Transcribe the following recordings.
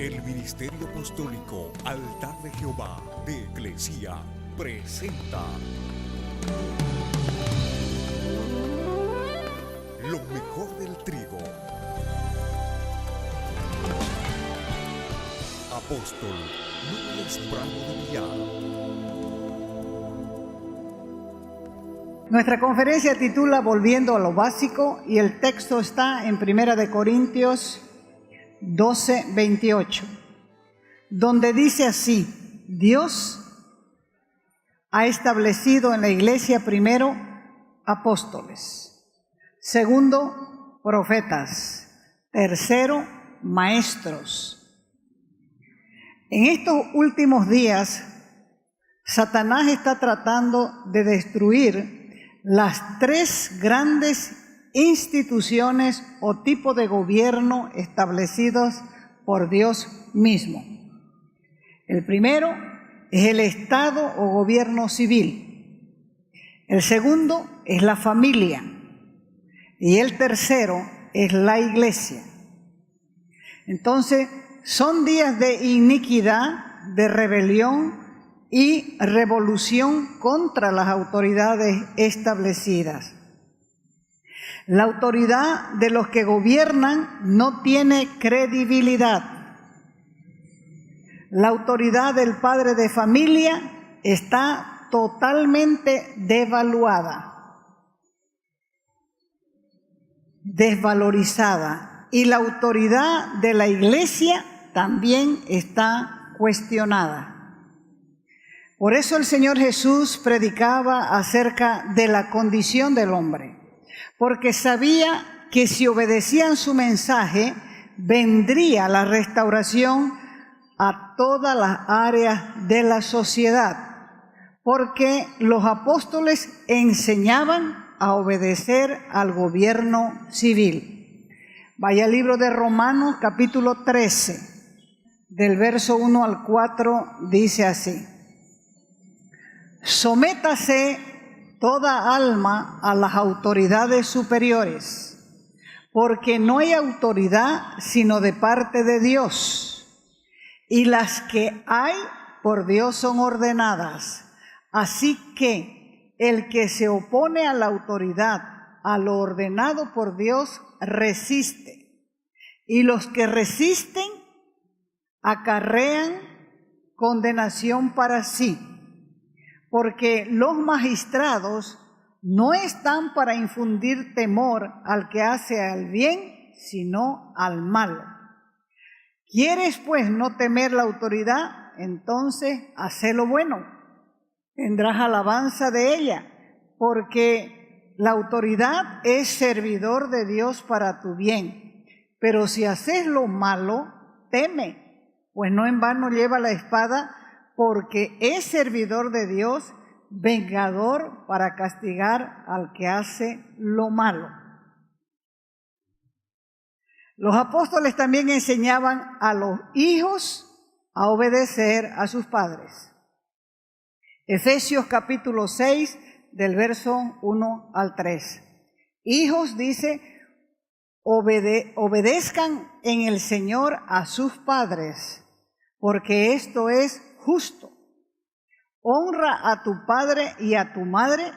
El Ministerio Apostólico Altar de Jehová de Eclesia presenta lo mejor del trigo. Apóstol Luis Bravo de Villar. Nuestra conferencia titula Volviendo a lo básico y el texto está en 1 Corintios 12:28, donde dice así: Dios ha establecido en la iglesia primero apóstoles, segundo profetas, tercero maestros. En estos últimos días, Satanás está tratando de destruir las tres grandes instituciones o tipo de gobierno establecidos por Dios mismo. El primero es el Estado o gobierno civil. El segundo es la familia. Y el tercero es la iglesia. Entonces, son días de iniquidad, de rebelión y revolución contra las autoridades establecidas. La autoridad de los que gobiernan no tiene credibilidad. La autoridad del padre de familia está totalmente devaluada, desvalorizada, y la autoridad de la iglesia también está cuestionada. Por eso el Señor Jesús predicaba acerca de la condición del hombre, porque sabía que si obedecían su mensaje, vendría la restauración a todas las áreas de la sociedad, porque los apóstoles enseñaban a obedecer al gobierno civil. Vaya al libro de Romanos, capítulo 13, del verso 1 al 4, dice así: Sométase toda alma a las autoridades superiores, porque no hay autoridad sino de parte de Dios, y las que hay por Dios son ordenadas. Así que el que se opone a la autoridad, a lo ordenado por Dios, resiste, y los que resisten acarrean condenación para sí. Porque los magistrados no están para infundir temor al que hace el bien, sino al malo. ¿Quieres pues no temer la autoridad? Entonces haz lo bueno, tendrás alabanza de ella, porque la autoridad es servidor de Dios para tu bien. Pero si haces lo malo, teme, pues no en vano lleva la espada, porque es servidor de Dios, vengador para castigar al que hace lo malo. Los apóstoles también enseñaban a los hijos a obedecer a sus padres. Efesios capítulo 6, del verso 1 al 3. Hijos, dice, obedezcan en el Señor a sus padres, porque esto es justo. Honra a tu padre y a tu madre,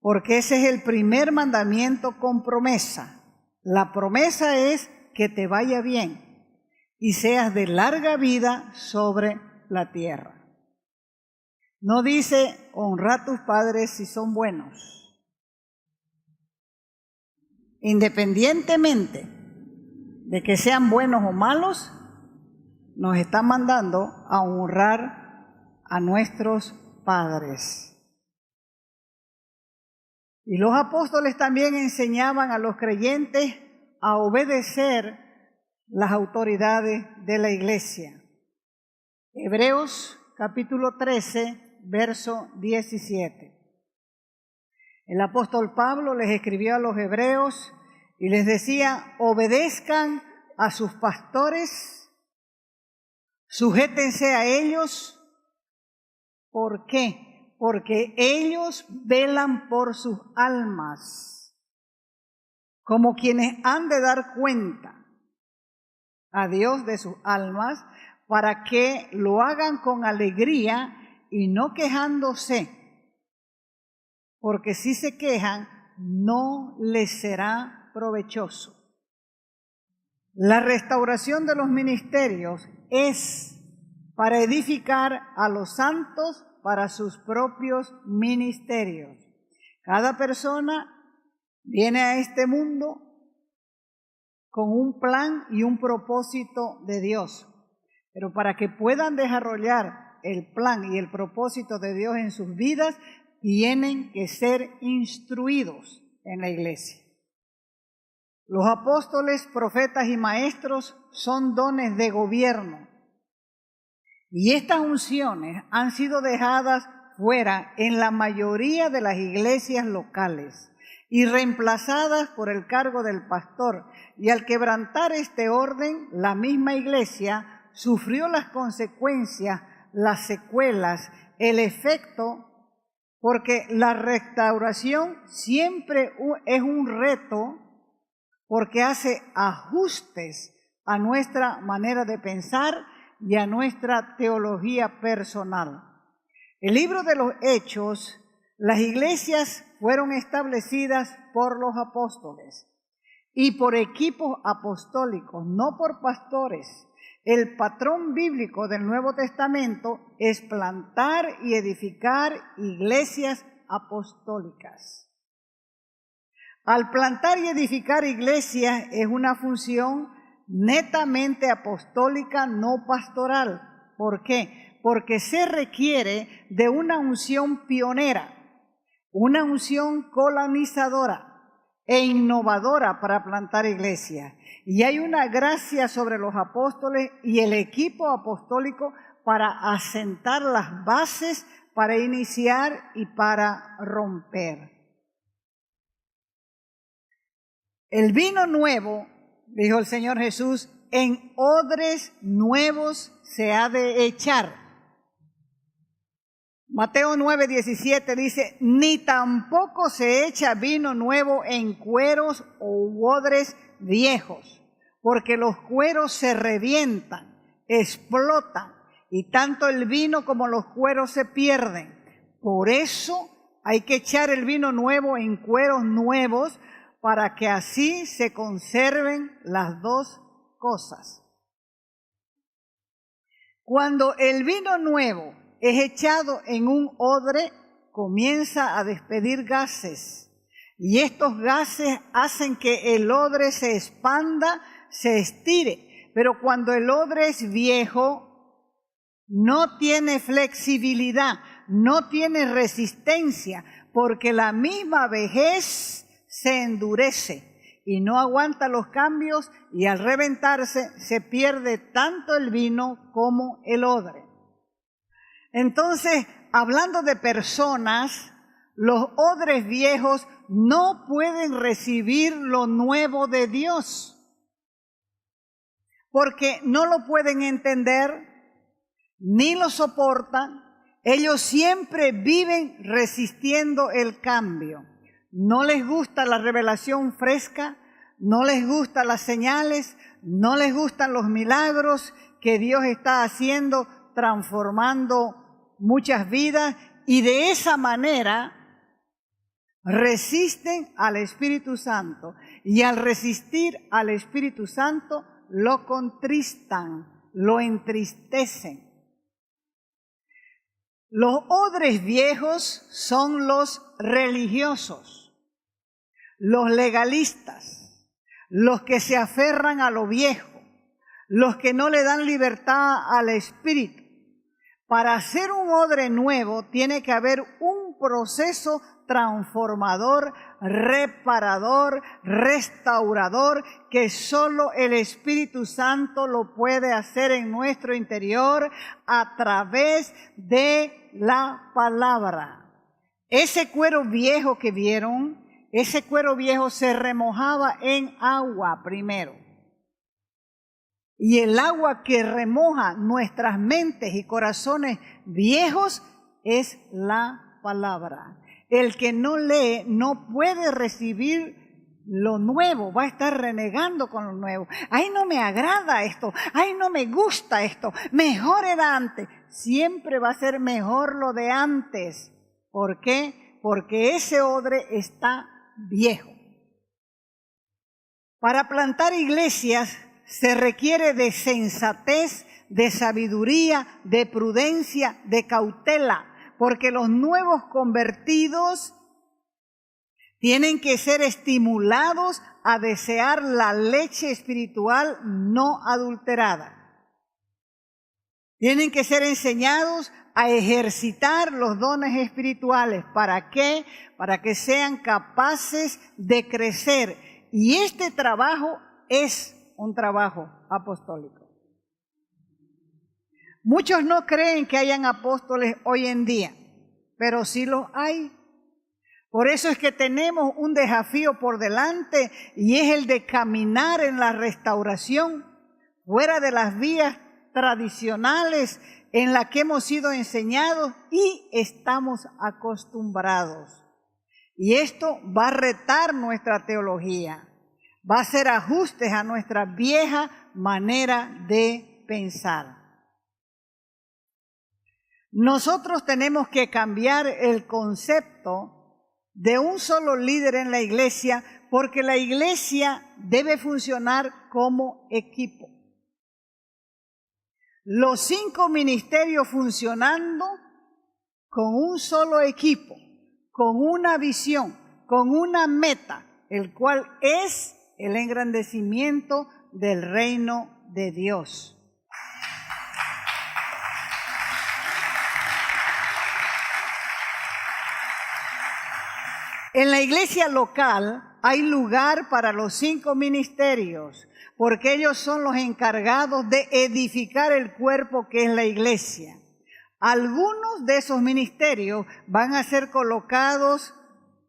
porque ese es el primer mandamiento con promesa. La promesa es que te vaya bien y seas de larga vida sobre la tierra. No dice honra a tus padres si son buenos. Independientemente de que sean buenos o malos, nos está mandando a honrar a nuestros padres. Y los apóstoles también enseñaban a los creyentes a obedecer las autoridades de la iglesia. Hebreos capítulo 13, verso 17. El apóstol Pablo les escribió a los hebreos y les decía: obedezcan a sus pastores, sujétense a ellos. ¿Por qué? Porque ellos velan por sus almas, como quienes han de dar cuenta. a Dios de sus almas, para que lo hagan con alegría y no quejándose, porque si se quejan, no les será provechoso. La restauración de los ministerios es para edificar a los santos para sus propios ministerios. Cada persona viene a este mundo con un plan y un propósito de Dios, pero para que puedan desarrollar el plan y el propósito de Dios en sus vidas, tienen que ser instruidos en la iglesia. Los apóstoles, profetas y maestros son dones de gobierno, y estas unciones han sido dejadas fuera en la mayoría de las iglesias locales y reemplazadas por el cargo del pastor. Y al quebrantar este orden, la misma iglesia sufrió las consecuencias, las secuelas, el efecto, porque la restauración siempre es un reto, porque hace ajustes a nuestra manera de pensar y a nuestra teología personal. El libro de los Hechos, las iglesias fueron establecidas por los apóstoles y por equipos apostólicos, no por pastores. El patrón bíblico del Nuevo Testamento es plantar y edificar iglesias apostólicas. Al plantar y edificar iglesias es una función netamente apostólica, no pastoral. ¿Por qué? Porque se requiere de una unción pionera, una unción colonizadora e innovadora para plantar iglesias. Y hay una gracia sobre los apóstoles y el equipo apostólico para asentar las bases, para iniciar y para romper. El vino nuevo, dijo el Señor Jesús, en odres nuevos se ha de echar. Mateo 9:17 dice, ni tampoco se echa vino nuevo en cueros o odres viejos, porque los cueros se revientan, explotan, y tanto el vino como los cueros se pierden. Por eso hay que echar el vino nuevo en cueros nuevos, para que así se conserven las dos cosas. Cuando el vino nuevo es echado en un odre, comienza a despedir gases, y estos gases hacen que el odre se expanda, se estire. Pero cuando el odre es viejo, no tiene flexibilidad, no tiene resistencia, porque la misma vejez se endurece y no aguanta los cambios, y al reventarse se pierde tanto el vino como el odre. Entonces, hablando de personas, los odres viejos no pueden recibir lo nuevo de Dios, porque no lo pueden entender ni lo soportan. Ellos siempre viven resistiendo el cambio. No les gusta la revelación fresca, no les gustan las señales, no les gustan los milagros que Dios está haciendo, transformando muchas vidas, y de esa manera resisten al Espíritu Santo, y al resistir al Espíritu Santo lo contristan, lo entristecen. Los odres viejos son los religiosos, los legalistas, los que se aferran a lo viejo, los que no le dan libertad al espíritu. Para hacer un odre nuevo tiene que haber un proceso transformador, reparador, restaurador, que solo el Espíritu Santo lo puede hacer en nuestro interior a través de la palabra. Ese cuero viejo que vieron, ese cuero viejo se remojaba en agua primero. Y el agua que remoja nuestras mentes y corazones viejos es la palabra. El que no lee no puede recibir lo nuevo, va a estar renegando con lo nuevo. Ay, no me agrada esto, ay, no me gusta esto, mejor era antes. Siempre va a ser mejor lo de antes. ¿Por qué? Porque ese odre está viejo. Para plantar iglesias se requiere de sensatez, de sabiduría, de prudencia, de cautela, porque los nuevos convertidos tienen que ser estimulados a desear la leche espiritual no adulterada. Tienen que ser enseñados a ejercitar los dones espirituales. ¿Para qué? Para que sean capaces de crecer. Y este trabajo es un trabajo apostólico. Muchos no creen que hayan apóstoles hoy en día, pero sí los hay. Por eso es que tenemos un desafío por delante y es el de caminar en la restauración fuera de las vías tradicionales en las que hemos sido enseñados y estamos acostumbrados. Y esto va a retar nuestra teología, va a hacer ajustes a nuestra vieja manera de pensar. Nosotros tenemos que cambiar el concepto de un solo líder en la iglesia, porque la iglesia debe funcionar como equipo. Los 5 ministerios funcionando con un solo equipo, con una visión, con una meta, el cual es el engrandecimiento del reino de Dios. En la iglesia local hay lugar para los 5 ministerios, porque ellos son los encargados de edificar el cuerpo que es la iglesia. Algunos de esos ministerios van a ser colocados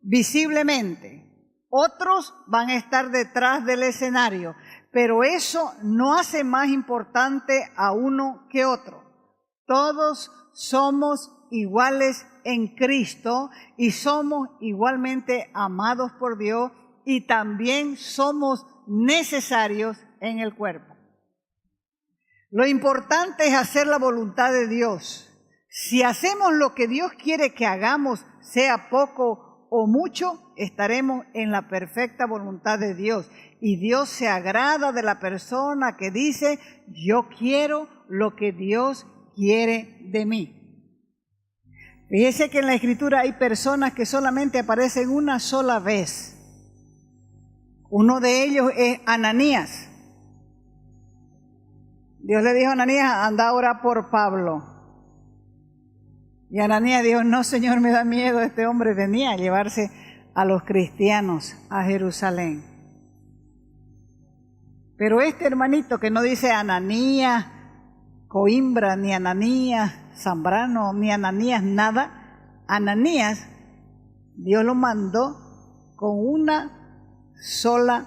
visiblemente, otros van a estar detrás del escenario, pero eso no hace más importante a uno que otro. Todos somos iguales en Cristo y somos igualmente amados por Dios y también somos necesarios en el cuerpo. Lo importante es hacer la voluntad de Dios. Si hacemos lo que Dios quiere que hagamos, sea poco o mucho, estaremos en la perfecta voluntad de Dios. Y Dios se agrada de la persona que dice, yo quiero lo que Dios quiere de mí. Fíjese que en la Escritura hay personas que solamente aparecen una sola vez. Uno de ellos es Ananías. Dios le dijo a Ananías, anda a orar por Pablo. Y Ananías dijo, no, Señor, me da miedo, este hombre venía a llevarse a los cristianos a Jerusalén. Pero este hermanito que no dice Ananías Coimbra, ni Ananías Zambrano, ni Ananías nada, Ananías, Dios lo mandó con una sola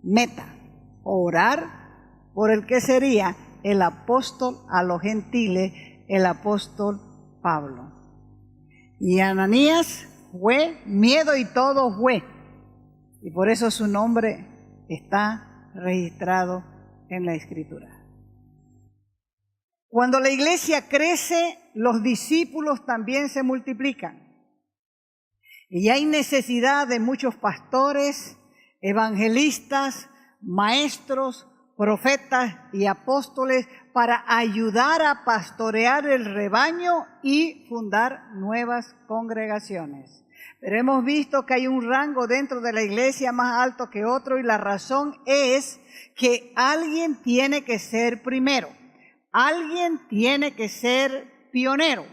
meta, orar por el que sería el apóstol a los gentiles, el apóstol Pablo. Y Ananías fue, miedo y todo fue, y por eso su nombre está registrado en la Escritura. Cuando la iglesia crece, los discípulos también se multiplican. Y hay necesidad de muchos pastores, evangelistas, maestros, profetas y apóstoles para ayudar a pastorear el rebaño y fundar nuevas congregaciones. Pero hemos visto que hay un rango dentro de la iglesia más alto que otro y la razón es que alguien tiene que ser primero. Alguien tiene que ser pionero.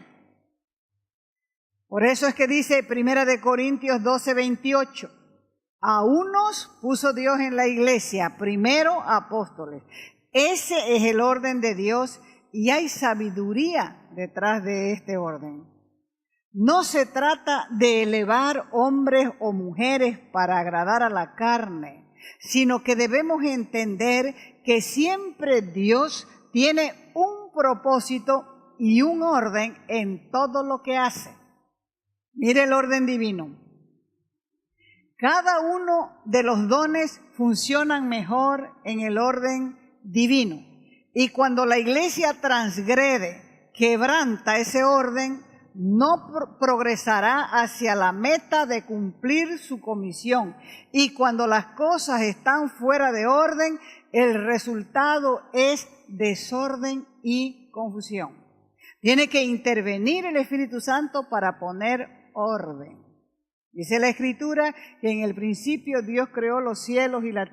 Por eso es que dice 1 Corintios 12:28, a unos puso Dios en la iglesia, primero apóstoles. Ese es el orden de Dios y hay sabiduría detrás de este orden. No se trata de elevar hombres o mujeres para agradar a la carne, sino que debemos entender que siempre Dios tiene un propósito y un orden en todo lo que hace. Mire el orden divino. Cada uno de los dones funcionan mejor en el orden divino. Y cuando la iglesia transgrede, quebranta ese orden, no progresará hacia la meta de cumplir su comisión. Y cuando las cosas están fuera de orden, el resultado es desorden y confusión. Tiene que intervenir el Espíritu Santo para poner orden. Dice la Escritura que en el principio Dios creó los cielos y la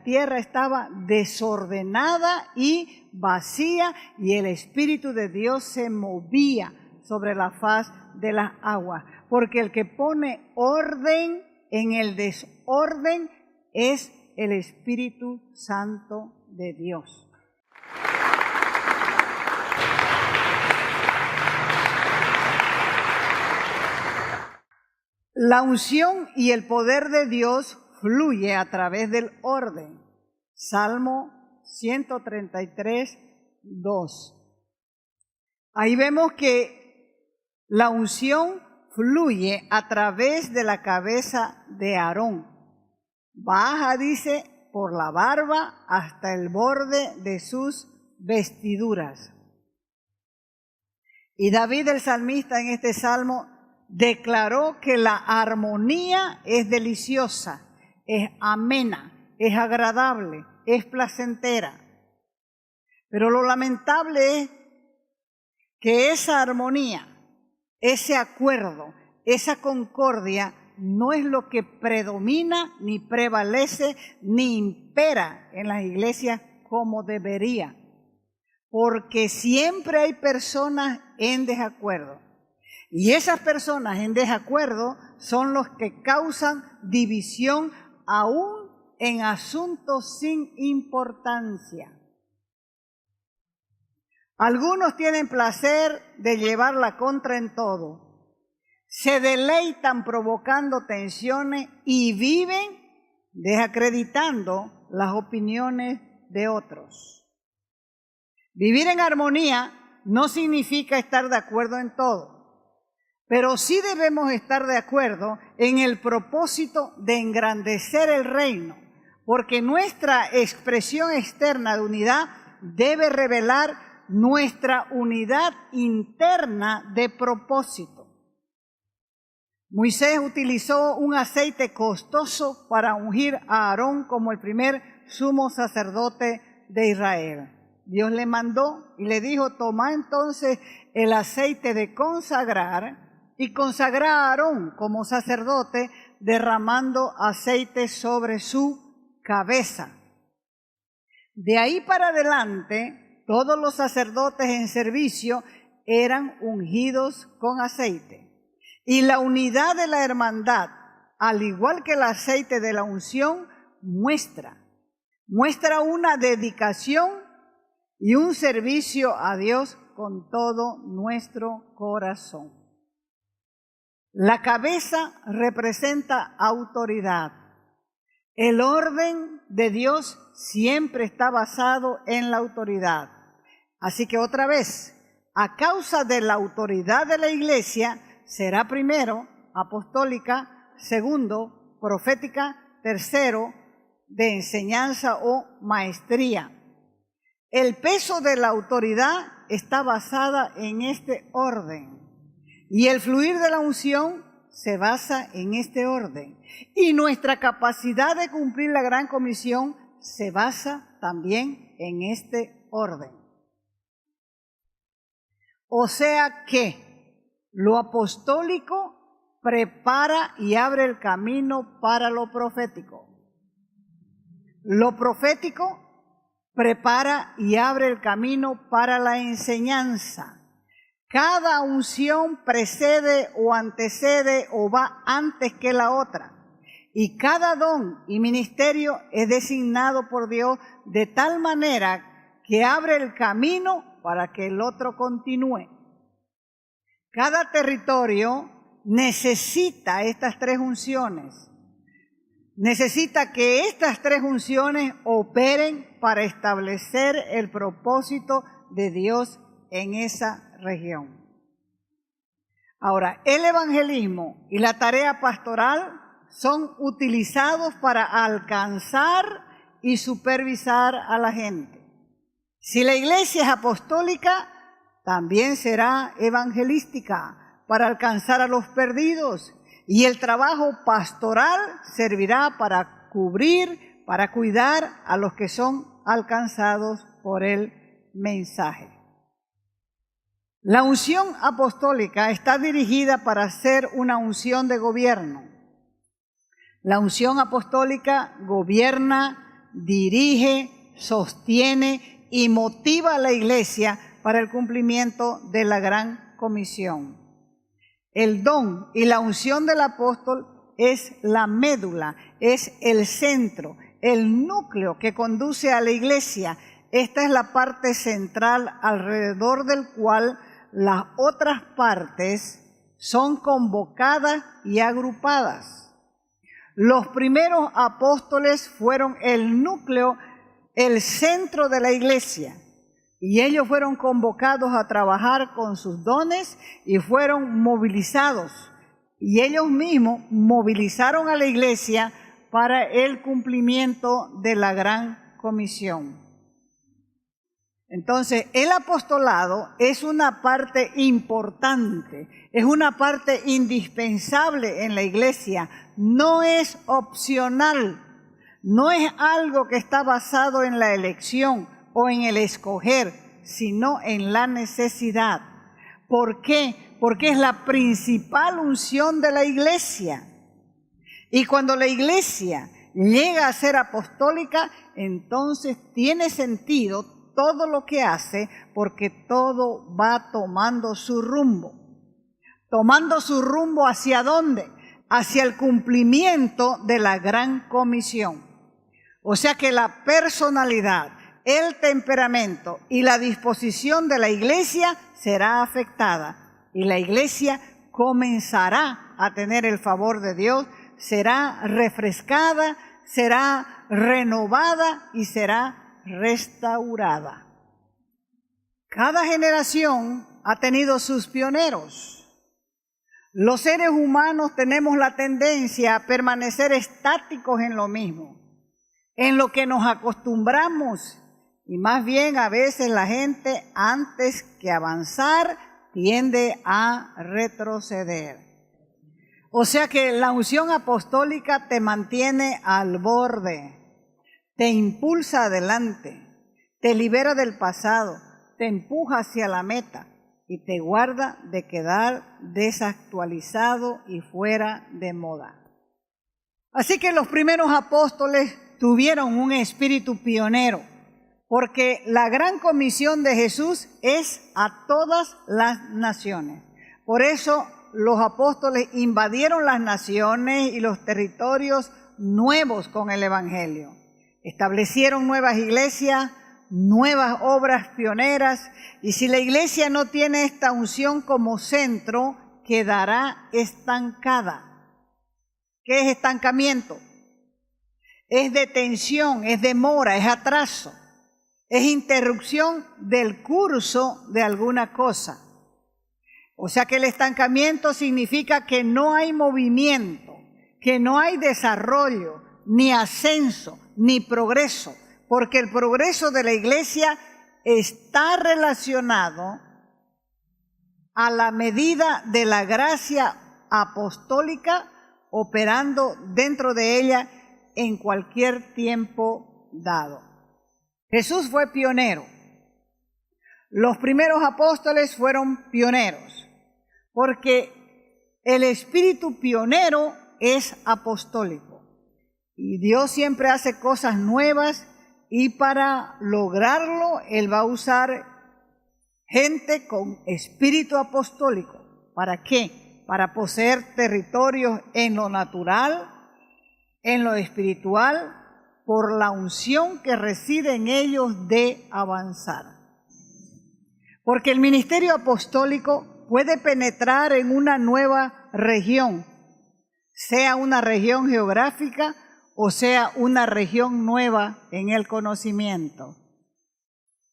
tierra estaba desordenada y vacía, y el Espíritu de Dios se movía sobre la faz de las aguas. Porque el que pone orden en el desorden es el Espíritu Santo de Dios. La unción y el poder de Dios fluye a través del orden. Salmo 133, 2. Ahí vemos que la unción fluye a través de la cabeza de Aarón. Baja, dice, por la barba hasta el borde de sus vestiduras. Y David el salmista en este salmo declaró que la armonía es deliciosa, es amena, es agradable, es placentera. Pero lo lamentable es que esa armonía, ese acuerdo, esa concordia no es lo que predomina, ni prevalece, ni impera en las iglesias como debería. Porque siempre hay personas en desacuerdo. Y esas personas en desacuerdo son los que causan división aún en asuntos sin importancia. Algunos tienen placer de llevar la contra en todo. Se deleitan provocando tensiones y viven desacreditando las opiniones de otros. Vivir en armonía no significa estar de acuerdo en todo. Pero sí debemos estar de acuerdo en el propósito de engrandecer el reino, porque nuestra expresión externa de unidad debe revelar nuestra unidad interna de propósito. Moisés utilizó un aceite costoso para ungir a Aarón como el primer sumo sacerdote de Israel. Dios le mandó y le dijo: toma entonces el aceite de consagrar y consagra a Aarón como sacerdote, derramando aceite sobre su cabeza. De ahí para adelante, todos los sacerdotes en servicio eran ungidos con aceite. Y la unidad de la hermandad, al igual que el aceite de la unción, muestra una dedicación y un servicio a Dios con todo nuestro corazón. La cabeza representa autoridad. El orden de Dios siempre está basado en la autoridad. Así que otra vez, a causa de la autoridad de la iglesia, será primero apostólica, segundo profética, tercero de enseñanza o maestría. El peso de la autoridad está basada en este orden. Y el fluir de la unción se basa en este orden. Y nuestra capacidad de cumplir la gran comisión se basa también en este orden. O sea que lo apostólico prepara y abre el camino para lo profético. Lo profético prepara y abre el camino para la enseñanza. Cada unción precede o antecede o va antes que la otra. Y cada don y ministerio es designado por Dios de tal manera que abre el camino para que el otro continúe. Cada territorio necesita estas tres unciones. Necesita que estas tres unciones operen para establecer el propósito de Dios en esa región. Ahora, el evangelismo y la tarea pastoral son utilizados para alcanzar y supervisar a la gente. Si la iglesia es apostólica, también será evangelística para alcanzar a los perdidos. Y el trabajo pastoral servirá para cubrir, para cuidar a los que son alcanzados por el mensaje. La unción apostólica está dirigida para ser una unción de gobierno. La unción apostólica gobierna, dirige, sostiene y motiva a la iglesia para el cumplimiento de la gran comisión. El don y la unción del apóstol es la médula, es el centro, el núcleo que conduce a la iglesia. Esta es la parte central alrededor del cual las otras partes son convocadas y agrupadas. Los primeros apóstoles fueron el núcleo, el centro de la iglesia, y ellos fueron convocados a trabajar con sus dones y fueron movilizados. Y ellos mismos movilizaron a la iglesia para el cumplimiento de la gran comisión. Entonces, el apostolado es una parte importante, es una parte indispensable en la iglesia, no es opcional, no es algo que está basado en la elección o en el escoger, sino en la necesidad. ¿Por qué? Porque es la principal unción de la iglesia. Y cuando la iglesia llega a ser apostólica, entonces tiene sentido todo lo que hace, porque todo va tomando su rumbo. ¿Tomando su rumbo hacia dónde? Hacia el cumplimiento de la gran comisión. O sea que la personalidad, el temperamento y la disposición de la iglesia será afectada. Y la iglesia comenzará a tener el favor de Dios, será refrescada, será renovada y será restaurada. Cada generación ha tenido sus pioneros. Los seres humanos tenemos la tendencia a permanecer estáticos en lo mismo, en lo que nos acostumbramos, y más bien a veces la gente, antes que avanzar, tiende a retroceder. O sea que la unción apostólica te mantiene al borde, te impulsa adelante, te libera del pasado, te empuja hacia la meta y te guarda de quedar desactualizado y fuera de moda. Así que los primeros apóstoles tuvieron un espíritu pionero, porque la gran comisión de Jesús es a todas las naciones. Por eso los apóstoles invadieron las naciones y los territorios nuevos con el evangelio. Establecieron nuevas iglesias, nuevas obras pioneras, y si la iglesia no tiene esta unción como centro, quedará estancada. ¿Qué es estancamiento? Es detención, es demora, es atraso, es interrupción del curso de alguna cosa. O sea que el estancamiento significa que no hay movimiento, que no hay desarrollo, ni ascenso, ni progreso, porque el progreso de la iglesia está relacionado a la medida de la gracia apostólica operando dentro de ella en cualquier tiempo dado. Jesús fue pionero. Los primeros apóstoles fueron pioneros, porque el espíritu pionero es apostólico. Y Dios siempre hace cosas nuevas, y para lograrlo Él va a usar gente con espíritu apostólico. ¿Para qué? Para poseer territorios en lo natural, en lo espiritual, por la unción que reside en ellos de avanzar. Porque el ministerio apostólico puede penetrar en una nueva región, sea una región geográfica o sea una región nueva en el conocimiento.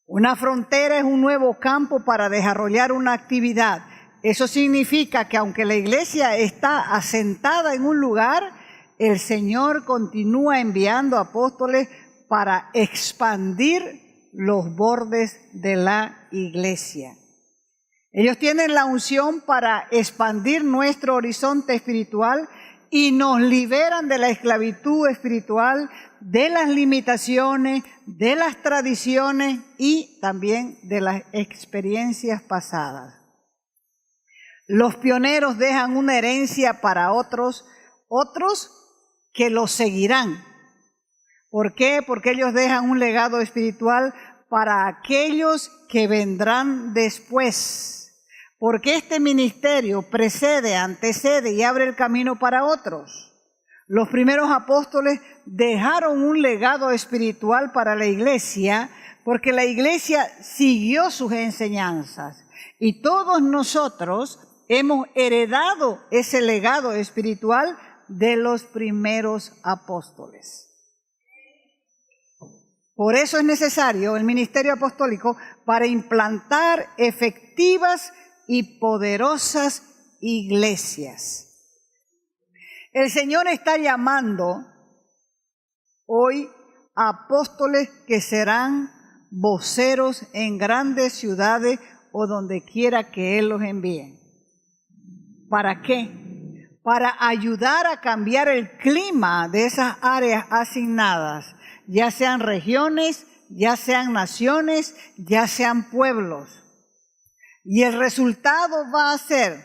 Una frontera es un nuevo campo para desarrollar una actividad. Eso significa que aunque la iglesia está asentada en un lugar, el Señor continúa enviando apóstoles para expandir los bordes de la iglesia. Ellos tienen la unción para expandir nuestro horizonte espiritual y nos liberan de la esclavitud espiritual, de las limitaciones, de las tradiciones y también de las experiencias pasadas. Los pioneros dejan una herencia para otros que los seguirán. ¿Por qué? Porque ellos dejan un legado espiritual para aquellos que vendrán después. Porque este ministerio precede, antecede y abre el camino para otros. Los primeros apóstoles dejaron un legado espiritual para la iglesia, porque la iglesia siguió sus enseñanzas. Y todos nosotros hemos heredado ese legado espiritual de los primeros apóstoles. Por eso es necesario el ministerio apostólico para implantar efectivas y poderosas iglesias. El Señor está llamando hoy a apóstoles que serán voceros en grandes ciudades o donde quiera que Él los envíe. ¿Para qué? Para ayudar a cambiar el clima de esas áreas asignadas, ya sean regiones, ya sean naciones, ya sean pueblos. Y el resultado va a ser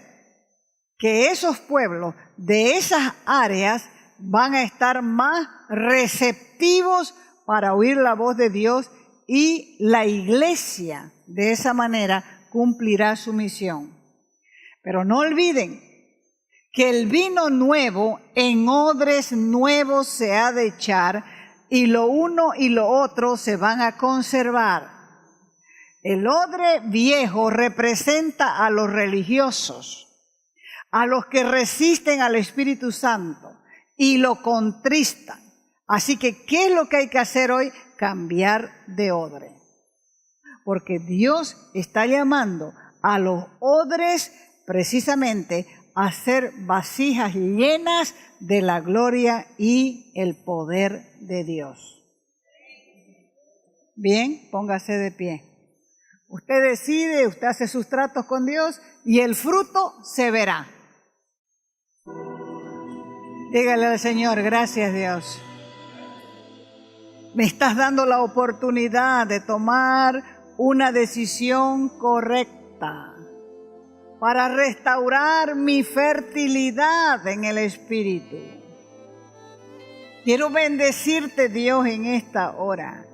que esos pueblos de esas áreas van a estar más receptivos para oír la voz de Dios y la iglesia de esa manera cumplirá su misión. Pero no olviden que el vino nuevo en odres nuevos se ha de echar y lo uno y lo otro se van a conservar. El odre viejo representa a los religiosos, a los que resisten al Espíritu Santo y lo contristan. Así que, ¿qué es lo que hay que hacer hoy? Cambiar de odre. Porque Dios está llamando a los odres precisamente a ser vasijas llenas de la gloria y el poder de Dios. Bien, póngase de pie. Usted decide, usted hace sus tratos con Dios y el fruto se verá. Dígale al Señor, gracias Dios. Me estás dando la oportunidad de tomar una decisión correcta para restaurar mi fertilidad en el Espíritu. Quiero bendecirte, Dios, en esta hora.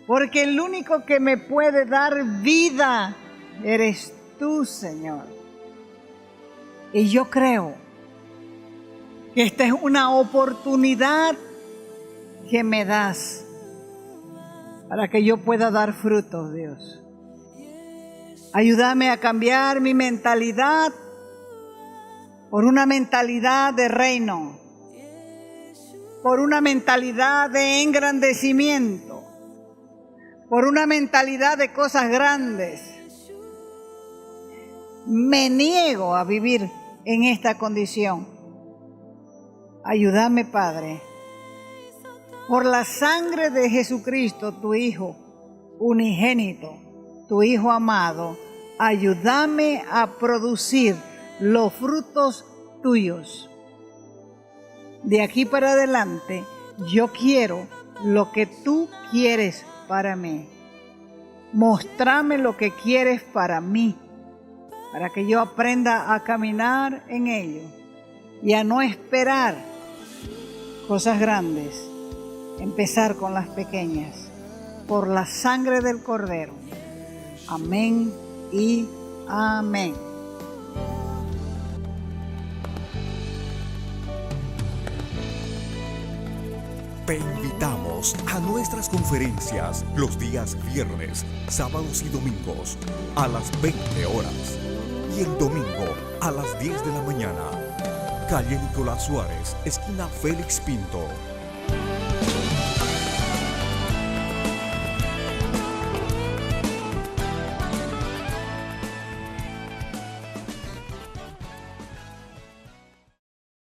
Porque el único que me puede dar vida eres tú, Señor. Y yo creo que esta es una oportunidad que me das para que yo pueda dar frutos, Dios. Ayúdame a cambiar mi mentalidad por una mentalidad de reino, por una mentalidad de engrandecimiento, por una mentalidad de cosas grandes. Me niego a vivir en esta condición. Ayúdame, Padre, por la sangre de Jesucristo, tu Hijo unigénito, tu Hijo amado, ayúdame a producir los frutos tuyos. De aquí para adelante, yo quiero lo que tú quieres para mí. Móstrame lo que quieres para mí, para que yo aprenda a caminar en ello y a no esperar cosas grandes, empezar con las pequeñas, por la sangre del Cordero. Amén y amén. Te invitamos a nuestras conferencias los días viernes, sábados y domingos a las 20 horas y el domingo a las 10 de la mañana. Calle Nicolás Suárez, esquina Félix Pinto,